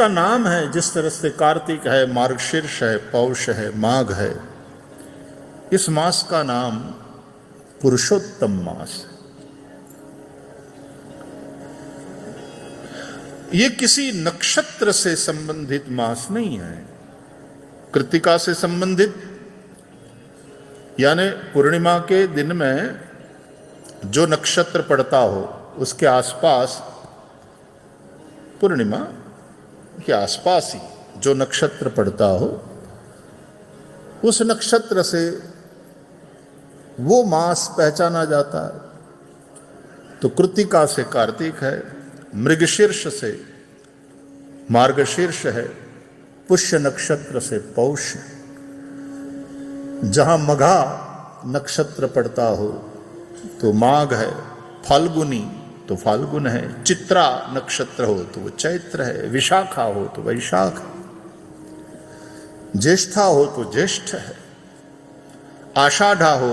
जिसका नाम है, जिस तरह से कार्तिक है, मार्गशीर्ष है, पौष है, माघ है, इस मास का नाम पुरुषोत्तम मास है। ये किसी नक्षत्र से संबंधित मास नहीं है। कृत्तिका से संबंधित, यानी पूर्णिमा के दिन में जो नक्षत्र पड़ता हो उसके आसपास, पूर्णिमा के आसपास ही जो नक्षत्र पड़ता हो उस नक्षत्र से वो मास पहचाना जाता है। तो कृत्तिका से कार्तिक है, मृगशीर्ष से मार्गशीर्ष है, पुष्य नक्षत्र से पौष है। जहां मघा नक्षत्र पड़ता हो तो माघ है, फाल्गुनी तो फाल्गुन है, चित्रा नक्षत्र हो तो वो चैत्र है, विशाखा हो तो वैशाख है, ज्येष्ठा हो तो ज्येष्ठ है, आषाढ़ा हो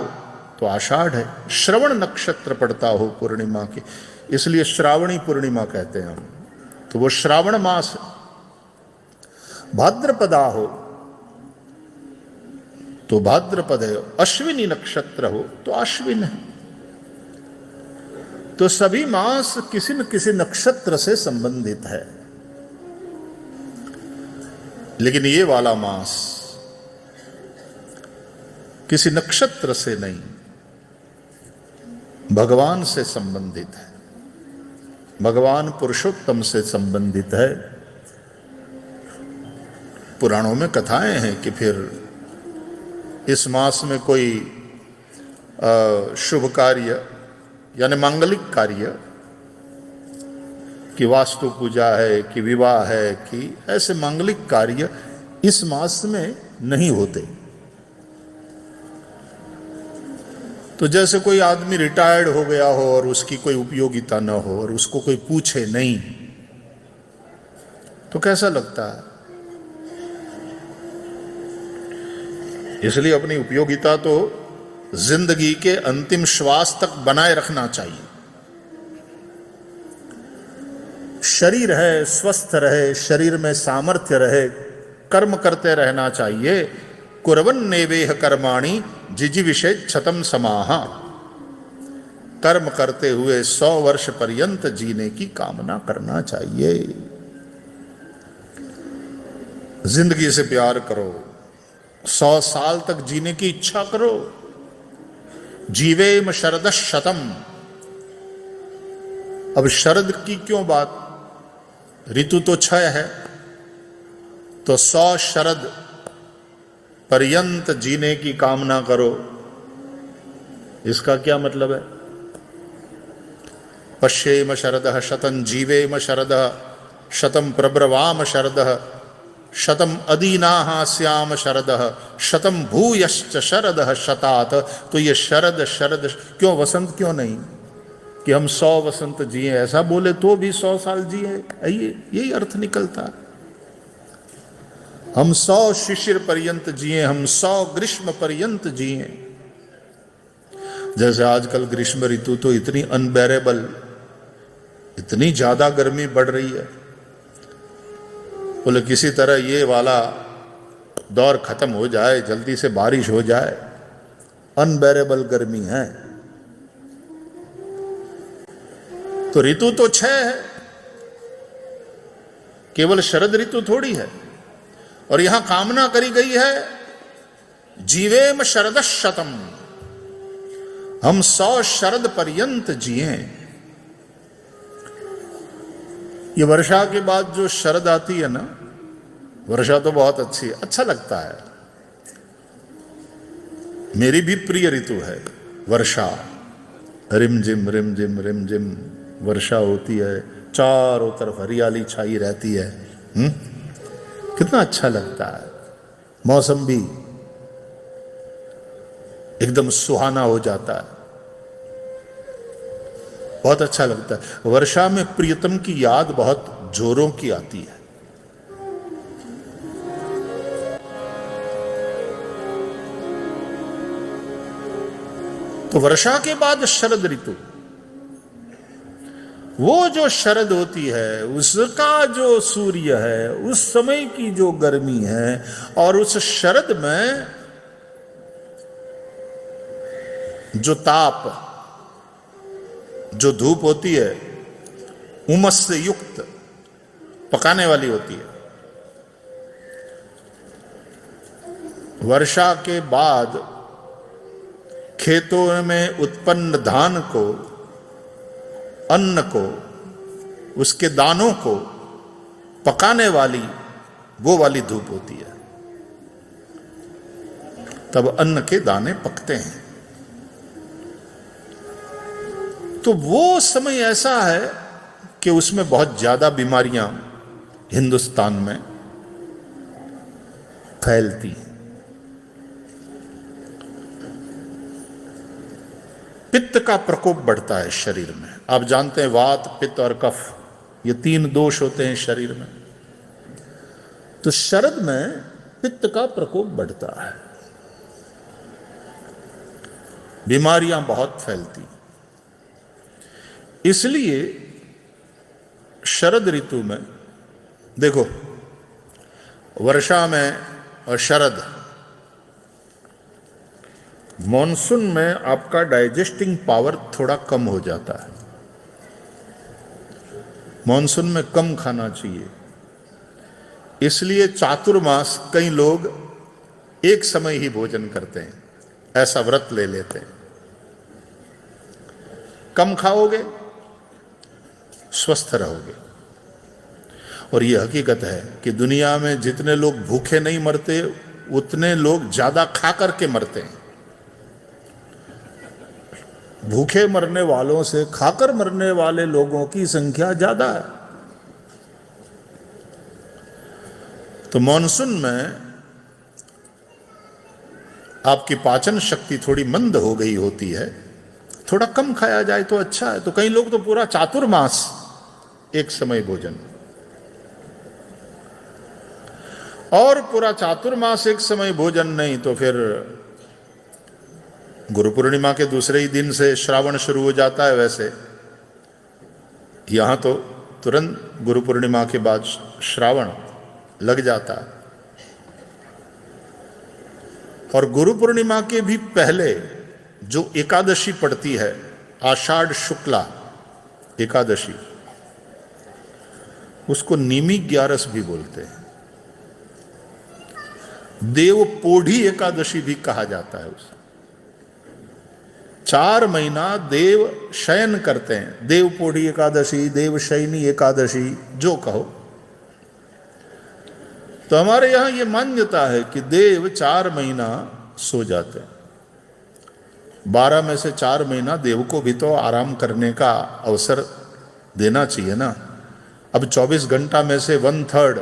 तो आषाढ़ है, श्रवण नक्षत्र पड़ता हो पूर्णिमा के, इसलिए श्रावणी पूर्णिमा कहते हैं हम, तो वो श्रावण मास है। भाद्रपदा हो तो भाद्रपद है, अश्विनी नक्षत्र हो तो अश्विन है। तो सभी मास किसी न किसी नक्षत्र से संबंधित है। लेकिन ये वाला मास किसी नक्षत्र से नहीं, भगवान से संबंधित है, भगवान पुरुषोत्तम से संबंधित है। पुराणों में कथाएं हैं कि फिर इस मास में कोई शुभ कार्य यानी मांगलिक कार्य, कि वास्तु पूजा है, कि विवाह है, कि ऐसे मांगलिक कार्य इस मास में नहीं होते। तो जैसे कोई आदमी रिटायर्ड हो गया हो और उसकी कोई उपयोगिता न हो और उसको कोई पूछे नहीं, तो कैसा लगता है? इसलिए अपनी उपयोगिता तो जिंदगी के अंतिम श्वास तक बनाए रखना चाहिए। शरीर है, स्वस्थ रहे, शरीर में सामर्थ्य रहे, कर्म करते रहना चाहिए। कुर्वन्नेवेह कर्माणि जिजीविषेच्छतं समाहा, कर्म करते हुए 100 वर्ष पर्यंत जीने की कामना करना चाहिए। जिंदगी से प्यार करो, 100 साल तक जीने की इच्छा करो। जीवेम शरद शतम। अब शरद की क्यों बात? ऋतु तो 6 है, तो 100 शरद पर्यंत जीने की कामना करो। इसका क्या मतलब है? पश्येम शरदः शतं जीवेम शरदः शतं प्रब्रवाम शरदः शतम अदीनाः स्याम शरदः शतम भूयश्च शरदः शतात। तो ये शरद शरद क्यों, वसंत क्यों नहीं? कि हम 100 वसंत जिए, ऐसा बोले तो भी 100 साल जिए, यही अर्थ निकलता। हम 100 शिशिर पर्यंत जिए, हम 100 ग्रीष्म पर्यंत जिए। जैसे आजकल ग्रीष्म ऋतु तो इतनी अनबेरेबल, इतनी ज्यादा गर्मी बढ़ रही है, बोले किसी तरह ये वाला दौर खत्म हो जाए, जल्दी से बारिश हो जाए। अनबेरेबल गर्मी है। तो ऋतु तो 6 है, केवल शरद ऋतु थोड़ी है। और यहां कामना करी गई है जीवेम शरद शतम, हम 100 शरद पर्यंत जिए। ये वर्षा के बाद जो शरद आती है ना, वर्षा तो बहुत अच्छी है, अच्छा लगता है। मेरी भी प्रिय ऋतु है वर्षा। रिमझिम रिमझिम रिमझिम वर्षा होती है, चारों तरफ हरियाली छाई रहती है। कितना अच्छा लगता है। मौसम भी एकदम सुहाना हो जाता है, बहुत अच्छा लगता है। वर्षा में प्रियतम की याद बहुत जोरों की आती है। तो वर्षा के बाद शरद ऋतु, वो जो शरद होती है, उसका जो सूर्य है, उस समय की जो गर्मी है, और उस शरद में जो ताप, जो धूप होती है, उमस से युक्त, पकाने वाली होती है। वर्षा के बाद खेतों में उत्पन्न धान को, अन्न को, उसके दानों को पकाने वाली वो वाली धूप होती है। तब अन्न के दाने पकते हैं। तो वो समय ऐसा है कि उसमें बहुत ज्यादा बीमारियां हिंदुस्तान में फैलती हैं। पित्त का प्रकोप बढ़ता है शरीर में। आप जानते हैं वात, पित्त और कफ, ये 3 दोष होते हैं शरीर में। तो शरद में पित्त का प्रकोप बढ़ता है, बीमारियां बहुत फैलती। इसलिए शरद ऋतु में देखो, वर्षा में और शरद, मॉनसून में आपका डाइजेस्टिंग पावर थोड़ा कम हो जाता है। मॉनसून में कम खाना चाहिए। इसलिए चातुर्मास कई लोग एक समय ही भोजन करते हैं, ऐसा व्रत ले लेते हैं। कम खाओगे, स्वस्थ रहोगे। और यह हकीकत है कि दुनिया में जितने लोग भूखे नहीं मरते, उतने लोग ज्यादा खा करके मरते हैं। भूखे मरने वालों से खाकर मरने वाले लोगों की संख्या ज्यादा है। तो मॉनसून में आपकी पाचन शक्ति थोड़ी मंद हो गई होती है, थोड़ा कम खाया जाए तो अच्छा है। तो कई लोग तो पूरा चातुर्मास एक समय भोजन, और पूरा चातुर्मास एक समय भोजन नहीं तो फिर गुरु पूर्णिमा के दूसरे ही दिन से श्रावण शुरू हो जाता है। वैसे यहां तो तुरंत गुरु पूर्णिमा के बाद श्रावण लग जाता है। और गुरु पूर्णिमा के भी पहले जो एकादशी पड़ती है, आषाढ़ शुक्ला एकादशी, उसको निमी ग्यारस भी बोलते हैं। देव पोढ़ी एकादशी भी कहा जाता है उसे। 4 महीना देव शयन करते हैं। देव पोढ़ी एकादशी, देव शयनी एकादशी, जो कहो। तो हमारे यहां यह मान्यता है कि देव 4 महीना सो जाते हैं। 12 में से 4 महीना देव को भी तो आराम करने का अवसर देना चाहिए ना। अब 24 घंटा में से 1/3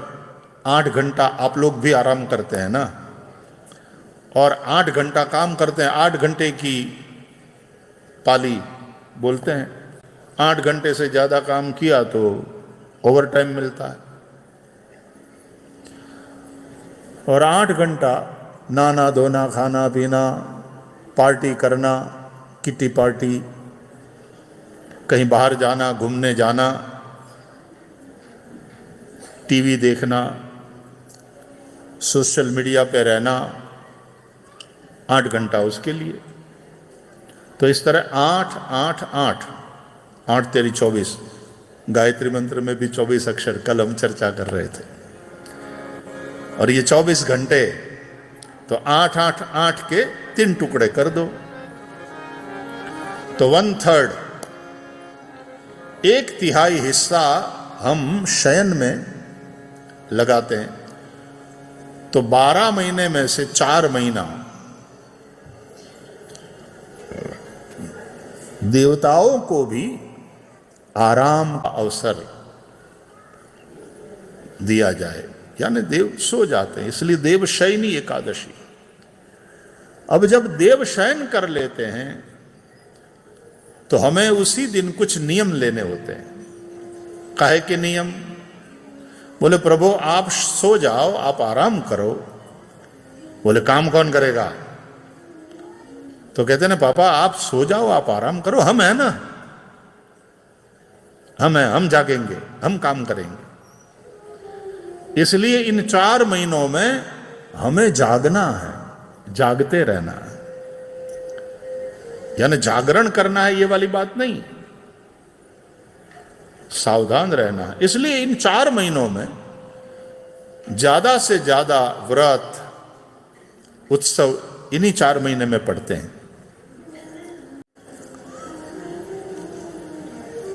8 घंटा आप लोग भी आराम करते हैं ना, और 8 घंटा काम करते हैं। 8 घंटे की पाली बोलते हैं। 8 घंटे से ज्यादा काम किया तो ओवर टाइम मिलता है। और 8 घंटा नहाना धोना, खाना पीना, पार्टी करना, किटी पार्टी, कहीं बाहर जाना, घूमने जाना, टीवी देखना, सोशल मीडिया पे रहना, 8 घंटा उसके लिए। तो इस तरह 8 8 8 8 तेरी 24, गायत्री मंत्र में भी 24 अक्षर कल हम चर्चा कर रहे थे। और ये 24 घंटे तो 8 8 8 के 3 टुकड़े कर दो, तो 1/3, 1/3 हिस्सा हम शयन में लगाते हैं। तो 12 महीने में से 4 महीना देवताओं को भी आराम का अवसर दिया जाए, यानी देव सो जाते हैं, इसलिए देव शयनी एकादशी। अब जब देव शयन कर लेते हैं तो हमें उसी दिन कुछ नियम लेने होते हैं। काहे के नियम? बोले प्रभु आप सो जाओ, आप आराम करो। बोले काम कौन करेगा? तो कहते ना पापा आप सो जाओ, आप आराम करो, हम है ना। हम जागेंगे, हम काम करेंगे। इसलिए इन 4 महीनों में हमें जागना है, जागते रहना है, यानी जागरण करना है, ये वाली बात नहीं, सावधान रहना है। इसलिए इन 4 महीनों में ज्यादा से ज्यादा व्रत उत्सव इन्हीं 4 महीने में पड़ते हैं।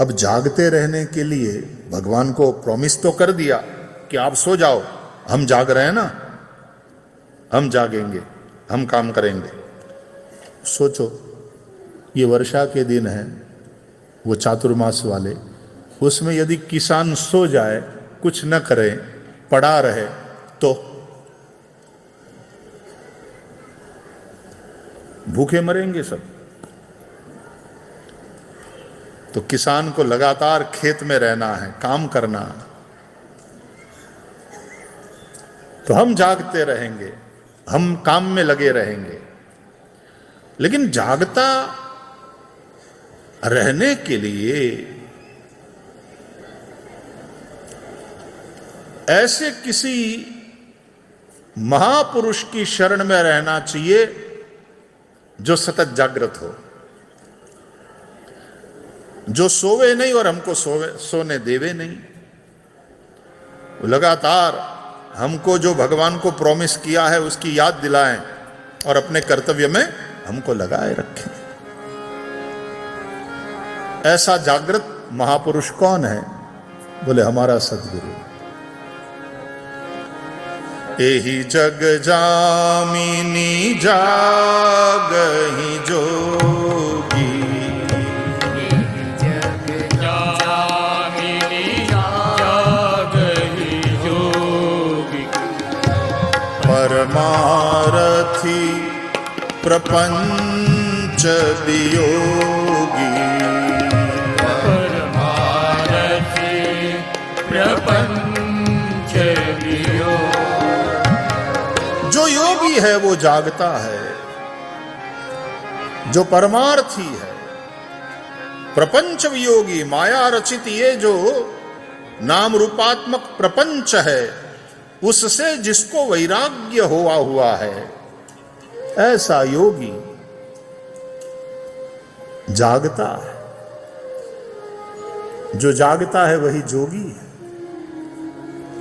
अब जागते रहने के लिए भगवान को प्रॉमिस तो कर दिया कि आप सो जाओ, हम जाग रहे हैं ना, हम जागेंगे, हम काम करेंगे। सोचो, ये वर्षा के दिन है, वो चातुर्मास वाले, उसमें यदि किसान सो जाए, कुछ न करे, पड़ा रहे, तो भूखे मरेंगे सब। तो किसान को लगातार खेत में रहना है, काम करना है। तो हम जागते रहेंगे, हम काम में लगे रहेंगे। लेकिन जागता रहने के लिए ऐसे किसी महापुरुष की शरण में रहना चाहिए जो सतत जागृत हो, जो सोवे नहीं और हमको सोने देवे नहीं। लगातार हमको जो भगवान को प्रॉमिस किया है उसकी याद दिलाएं और अपने कर्तव्य में हमको लगाए रखें। ऐसा जागृत महापुरुष कौन है? बोले हमारा सद्गुरु। एहि जग जामिनी जागहि जोगी, परमारथी प्रपंच वियोगी, परमारथी प्रपंच वियोगी। जो योगी है वो जागता है, जो परमार्थी है, प्रपंच वियोगी, माया रचित ये जो नाम रूपात्मक प्रपंच है उससे जिसको वैराग्य हुआ है, ऐसा योगी जागता है। जो जागता है वही जोगी है।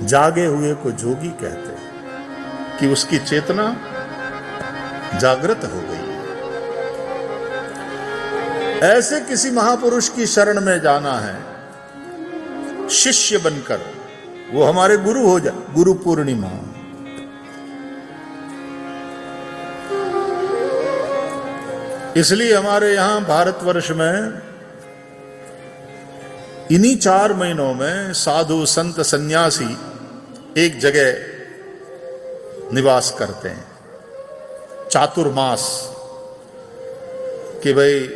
जागे हुए को जोगी कहते हैं कि उसकी चेतना जागृत हो गई। ऐसे किसी महापुरुष की शरण में जाना है, शिष्य बनकर, वो हमारे गुरु हो जाए। गुरु पूर्णिमा, इसलिए हमारे यहां भारतवर्ष में इन्हीं 4 महीनों में साधु संत सन्यासी एक जगह निवास करते हैं। चातुर्मास कि भाई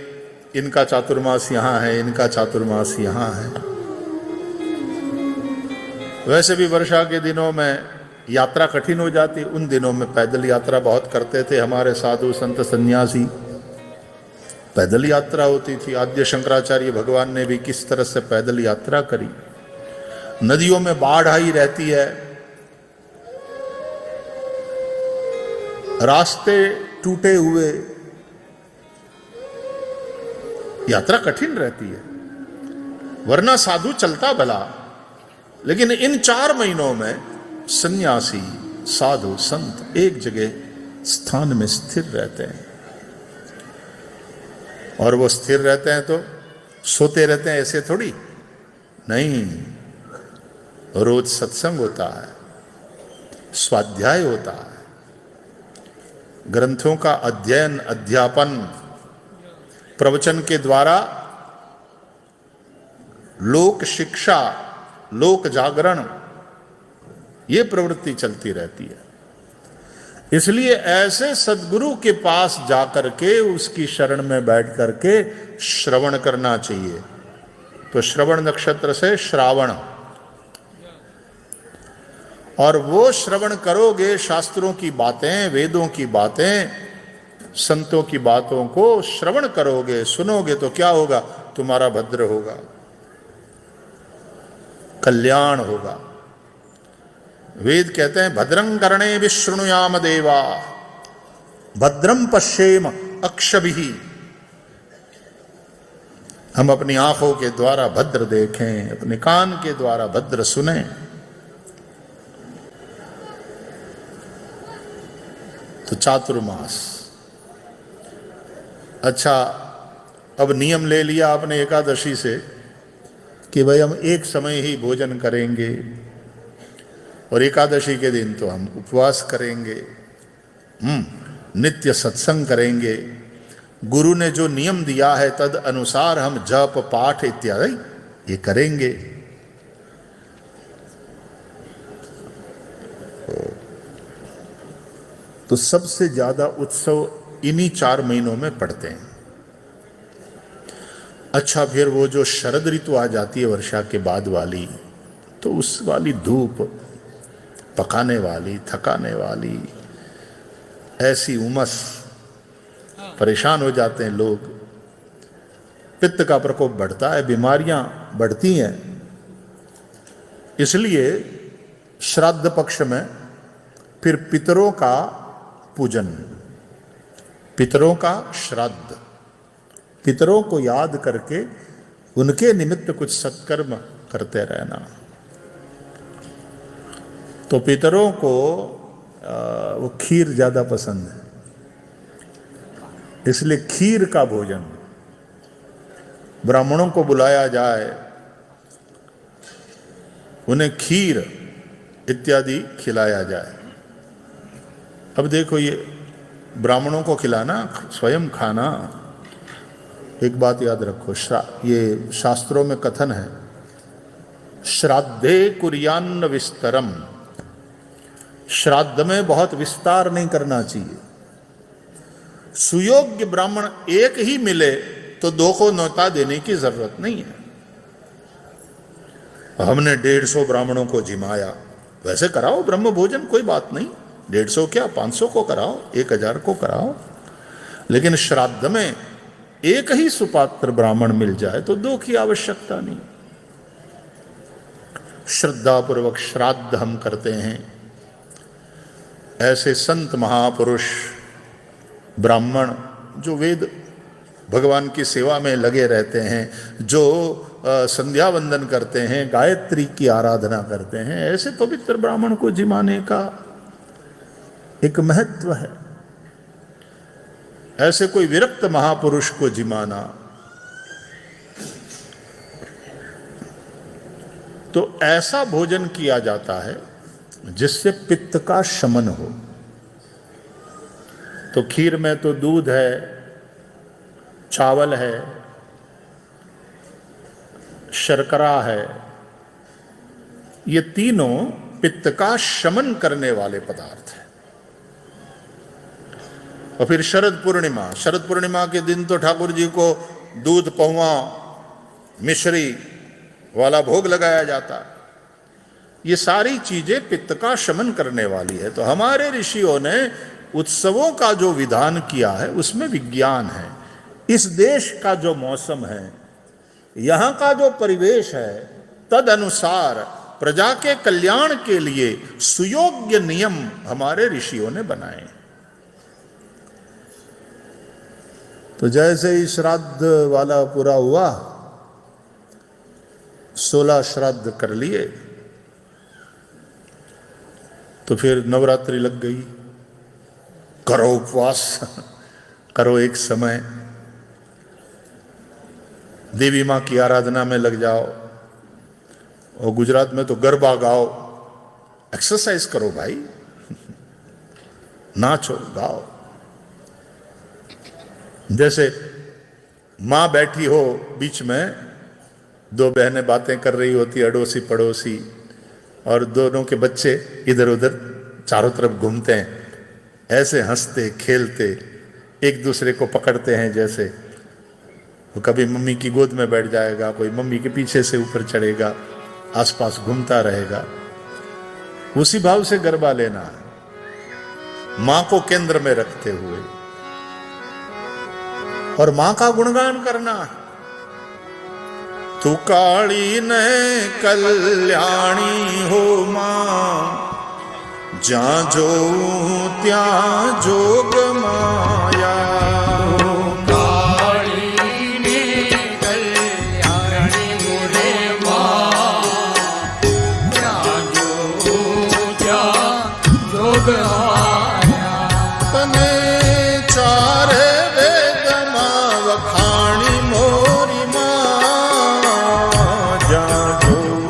इनका चातुर्मास यहां है, इनका चातुर्मास यहां है। वैसे भी वर्षा के दिनों में यात्रा कठिन हो जाती, उन दिनों में पैदल यात्रा बहुत करते थे हमारे साधु संत सन्यासी। पैदल यात्रा होती थी। आद्य शंकराचार्य भगवान ने भी किस तरह से पैदल यात्रा करी। नदियों में बाढ़ आई रहती है, रास्ते टूटे हुए, यात्रा कठिन रहती है। वरना साधु चलता भला, लेकिन इन 4 महीनों में सन्यासी साधु संत एक जगह स्थान में स्थिर रहते हैं। और वो स्थिर रहते हैं तो सोते रहते हैं ऐसे थोड़ी नहीं। रोज सत्संग होता है, स्वाध्याय होता है, ग्रंथों का अध्ययन अध्यापन, प्रवचन के द्वारा लोक शिक्षा, लोक जागरण, ये प्रवृत्ति चलती रहती है। इसलिए ऐसे सद्गुरु के पास जाकर के उसकी शरण में बैठ करके श्रवण करना चाहिए। तो श्रवण नक्षत्र से श्रावण, और वो श्रवण करोगे शास्त्रों की बातें, वेदों की बातें, संतों की बातों को श्रवण करोगे, सुनोगे तो क्या होगा? तुम्हारा भद्र होगा। कल्याण होगा। वेद कहते हैं भद्रं कर्णे विशृणुयाम देवा, भद्रम पश्येम अक्षभिः। हम अपनी आंखों के द्वारा भद्र देखें, अपने कान के द्वारा भद्र सुने। तो चातुर्मास। अच्छा, अब नियम ले लिया आपने एकादशी से कि भाई हम एक समय ही भोजन करेंगे और एकादशी के दिन तो हम उपवास करेंगे, नित्य सत्संग करेंगे, गुरु ने जो नियम दिया है तद अनुसार हम जप पाठ इत्यादि ये करेंगे। तो सबसे ज्यादा उत्सव इन्हीं 4 महीनों में पड़ते हैं। अच्छा, फिर वो जो शरद ऋतु आ जाती है वर्षा के बाद वाली, तो उस वाली धूप पकाने वाली, थकाने वाली, ऐसी उमस, परेशान हो जाते हैं लोग। पित्त का प्रकोप बढ़ता है, बीमारियां बढ़ती हैं। इसलिए श्राद्ध पक्ष में फिर पितरों का पूजन, पितरों का श्राद्ध, पितरों को याद करके उनके निमित्त कुछ सत्कर्म करते रहना। तो पितरों को वो खीर ज्यादा पसंद है, इसलिए खीर का भोजन, ब्राह्मणों को बुलाया जाए, उन्हें खीर इत्यादि खिलाया जाए। अब देखो, ये ब्राह्मणों को खिलाना, स्वयं खाना, एक बात याद रखो, ये शास्त्रों में कथन है, श्राद्धे कुर्यान्न विस्तरम, श्राद्ध में बहुत विस्तार नहीं करना चाहिए। सुयोग्य ब्राह्मण एक ही मिले तो 2 को न्योता देने की जरूरत नहीं है। हमने 150 ब्राह्मणों को जिमाया, वैसे कराओ ब्रह्म भोजन, कोई बात नहीं, 150 क्या 500 को कराओ, 1000 को कराओ, लेकिन श्राद्ध में एक ही सुपात्र ब्राह्मण मिल जाए तो 2 की आवश्यकता नहीं। श्रद्धा पूर्वक श्राद्ध हम करते हैं। ऐसे संत महापुरुष ब्राह्मण जो वेद भगवान की सेवा में लगे रहते हैं, जो संध्या वंदन करते हैं, गायत्री की आराधना करते हैं, ऐसे पवित्र ब्राह्मण को जिमाने का एक महत्व है। ऐसे कोई विरक्त महापुरुष को जिमाना, तो ऐसा भोजन किया जाता है जिससे पित्त का शमन हो। तो खीर में तो दूध है, चावल है, शर्करा है, ये तीनों पित्त का शमन करने वाले पदार्थ हैं। और फिर शरद पूर्णिमा के दिन तो ठाकुर जी को दूध, पौवा, मिश्री वाला भोग लगाया जाता। ये सारी चीजें पित्त का शमन करने वाली है। तो हमारे ऋषियों ने उत्सवों का जो विधान किया है उसमें विज्ञान है। इस देश का जो मौसम है, यहां का जो परिवेश है, तद अनुसार प्रजा के कल्याण के लिए सुयोग्य नियम हमारे ऋषियों ने बनाए। तो जैसे ही श्राद्ध वाला पूरा हुआ, 16 श्राद्ध कर लिए, तो फिर नवरात्रि लग गई। करो उपवास, करो एक समय, देवी मां की आराधना में लग जाओ। और गुजरात में तो गरबा गाओ, एक्सरसाइज करो भाई, नाचो गाओ। जैसे मां बैठी हो बीच में, 2 बहनें बातें कर रही होती, अड़ोसी पड़ोसी, और दोनों के बच्चे इधर उधर चारों तरफ घूमते हैं, ऐसे हंसते खेलते एक दूसरे को पकड़ते हैं। जैसे वो कभी मम्मी की गोद में बैठ जाएगा, कोई मम्मी के पीछे से ऊपर चढ़ेगा, आसपास घूमता रहेगा। उसी भाव से गरबा लेना है, मां को केंद्र में रखते हुए, और मां का गुणगान करना है। તું કાળી ને કલ્યાણી હો માં, જ્યાં જોઉં ત્યાં જોગ માયા. કાળીને કલ્યાણી મોરે માં, ત્યાં જોઉં ત્યાં જોગ માયા. તને ચારે વેદમાં વખાણી મોરી માં, જ્યાં જોઉં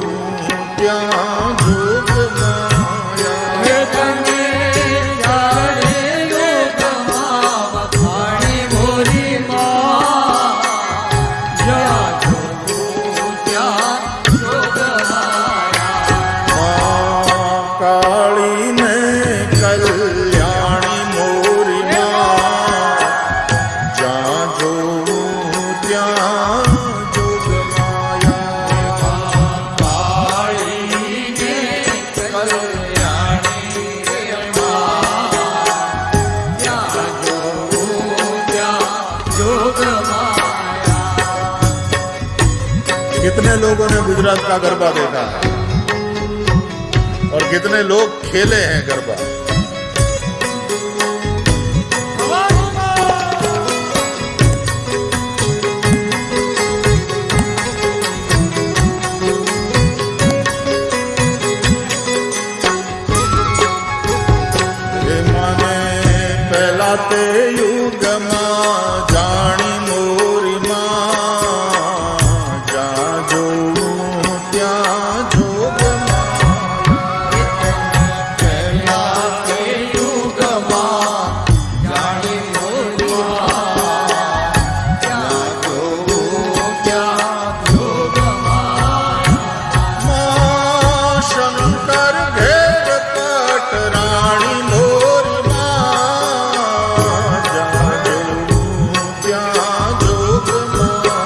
ત્યાં જોગ માયા. હે તને ચારે લોકમાં વખાણી મોરી માં, જ્યાં જોઉં ત્યાં જોગ માયા. કાળી ને કલ્યાણી મોરી માં, જ્યાં જોઉં ત્યાં જોગ માયા. કાળીને કલ્યાણી માં, ત્યાં જોઉં ત્યાં જોગ માયા. कितने लोगों ने गुजरात का गरबा देखा है और कितने लोग खेले हैं गरबा. એ મને પહેલા તે યુગમાં જાણી મોરી માં, જ્યાં જોઉં ત્યાં જોગ પહેલા તે યુગમાં જાણી મોરી માં, ત્યાં જોઉં ત્યાં જોગ માયા. માં શંકર ઘેર પટ રાણી મોરી માં, જ્યાં જોઉં ત્યાં જોગ માયા.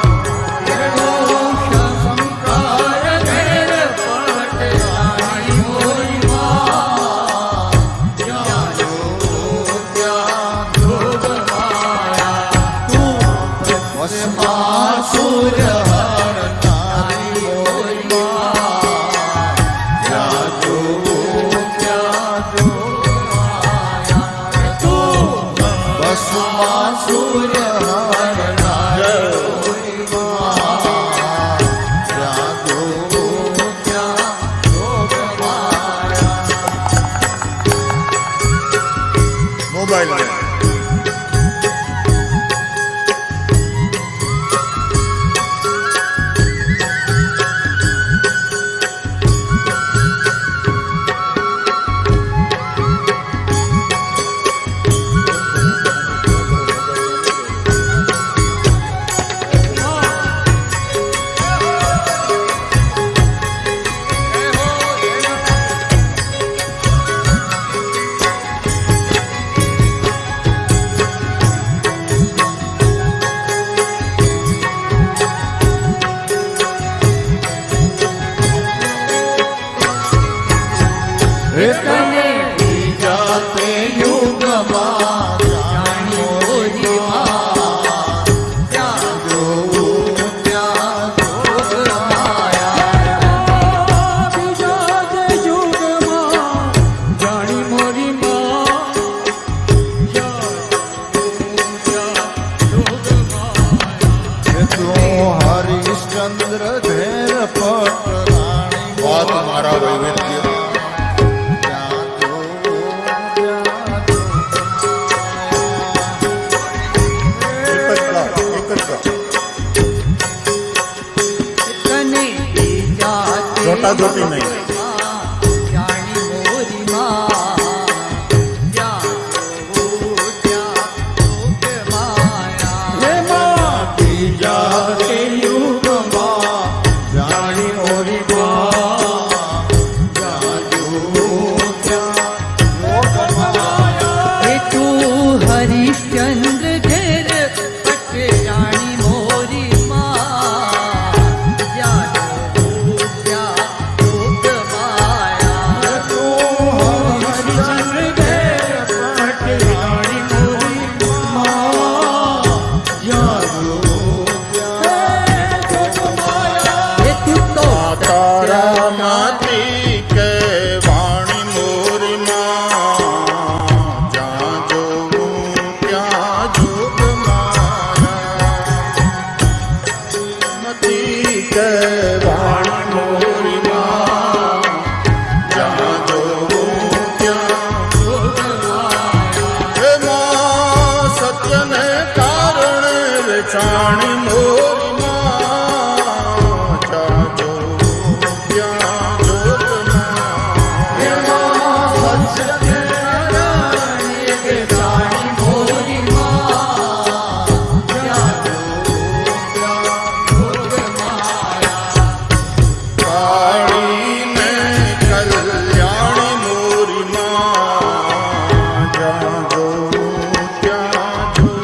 શંકર ઘેર પટ રાણી મોરી માં, જ્યાં જોઉં ત્યાં જોગ માયા. વસમાસુર હરનારી મોરી માં, જ્યાં જોઉં ત્યાં જોગ માયા. તું વસમાસુર હરનારી મોરી માં, જ્યાં જોઉં ત્યાં જોગ માયા. મોબાઈલ में તને બીજા તે યુગમાં જાણી મોરી માં, ત્યાં જોઉં ત્યાં જોગ માયા. બીજા તે યુગમાં જાણી મોરી માં, ત્યાં જોઉં ત્યાં જોગ માયા. તું હરિશ્ચંદ્ર ઘેર પટ રાણી बात मारा वैविध्य. ત્યાં જોઉં ત્યાં शाणी मोरी माँ जाजो ज्ञान जोग काली में कल्याणी मोरी माँ जाजो ज्ञान जोग जाजो ज्ञान जोग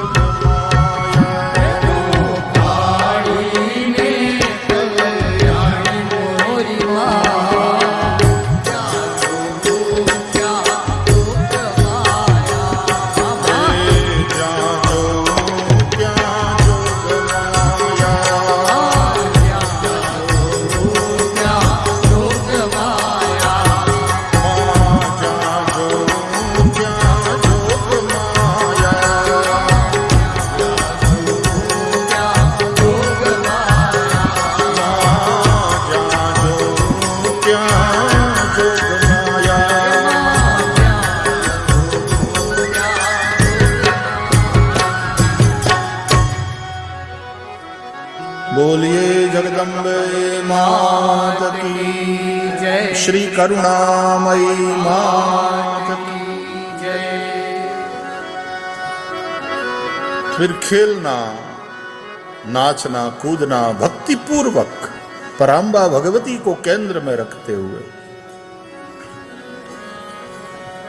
बोलिए जगदम्बे मात की जय। श्री करुणामयी मात की फिर खेलना नाचना कूदना भक्ति पूर्वक पराम्बा भगवती को केंद्र में रखते हुए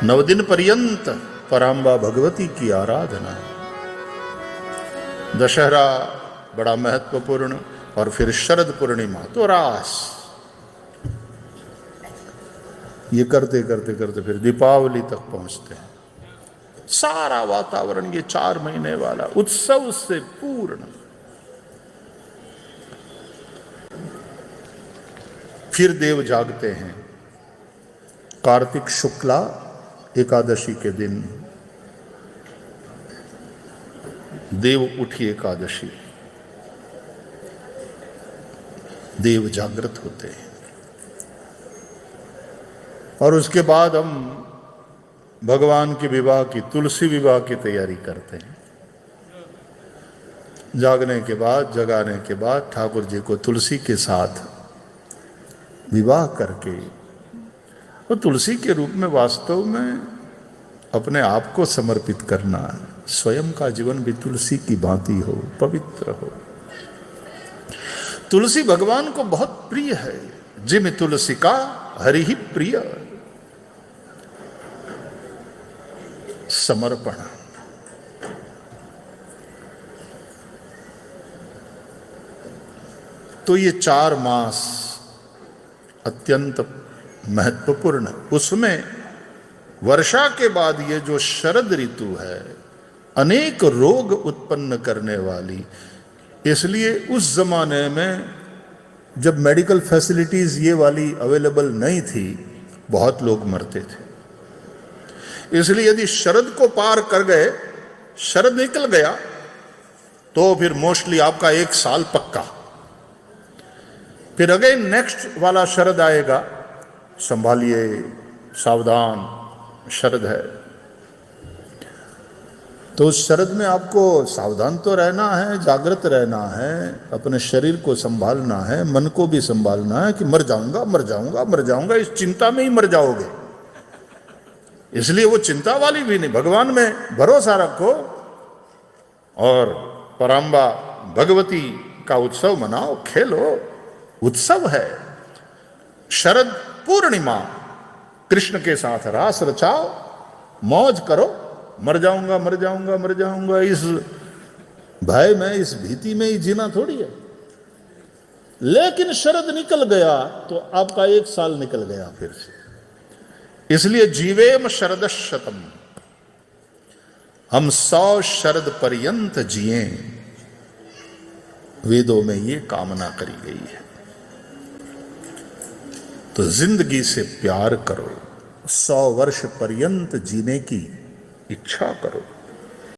9 दिन पर्यंत पराम्बा भगवती की आराधना। दशहरा बड़ा महत्वपूर्ण और फिर शरद पूर्णिमा तो रास। ये करते करते करते फिर दीपावली तक पहुंचते हैं। सारा वातावरण ये 4 महीने वाला उत्सव से पूर्ण। फिर देव जागते हैं कार्तिक शुक्ला एकादशी के दिन, देव उठी एकादशी, देव जागृत होते हैं। और उसके बाद हम भगवान के विवाह की, तुलसी विवाह की तैयारी करते हैं। जागने के बाद, जगाने के बाद ठाकुर जी को तुलसी के साथ विवाह करके, और तुलसी के रूप में वास्तव में अपने आप को समर्पित करना है। स्वयं का जीवन भी तुलसी की भांति हो, पवित्र हो। तुलसी भगवान को बहुत प्रिय है। जिम तुलसी का हरि ही प्रिय। समर्पण। तो ये 4 मास अत्यंत महत्वपूर्ण। उसमें वर्षा के बाद ये जो शरद ऋतु है, अनेक रोग उत्पन्न करने वाली। इसलिए उस जमाने में जब मेडिकल फैसिलिटीज ये वाली अवेलेबल नहीं थी, बहुत लोग मरते थे। इसलिए यदि शरद को पार कर गए, शरद निकल गया, तो फिर मोस्टली आपका 1 साल पक्का। फिर अगेन नेक्स्ट वाला शरद आएगा, संभालिए, सावधान, शरद है। तो उस शरद में आपको सावधान तो रहना है, जागृत रहना है, अपने शरीर को संभालना है, मन को भी संभालना है कि मर जाऊंगा, मर जाऊंगा, मर जाऊंगा, इस चिंता में ही मर जाओगे। इसलिए वो चिंता वाली भी नहीं, भगवान में भरोसा रखो और पराम्बा भगवती का उत्सव मनाओ, खेलो। उत्सव है। शरद पूर्णिमा, कृष्ण के साथ रास रचाओ, मौज करो। मर जाऊंगा, मर जाऊंगा, मर जाऊंगा, इस भय में, इस भीति में ही जीना थोड़ी है। लेकिन शरद निकल गया तो आपका 1 साल निकल गया फिर से। इसलिए जीवेम शरद शतम, हम 100 शरद पर्यंत जिए। वेदों में ये कामना करी गई है। तो जिंदगी से प्यार करो, 100 वर्ष पर्यंत जीने की इच्छा करो।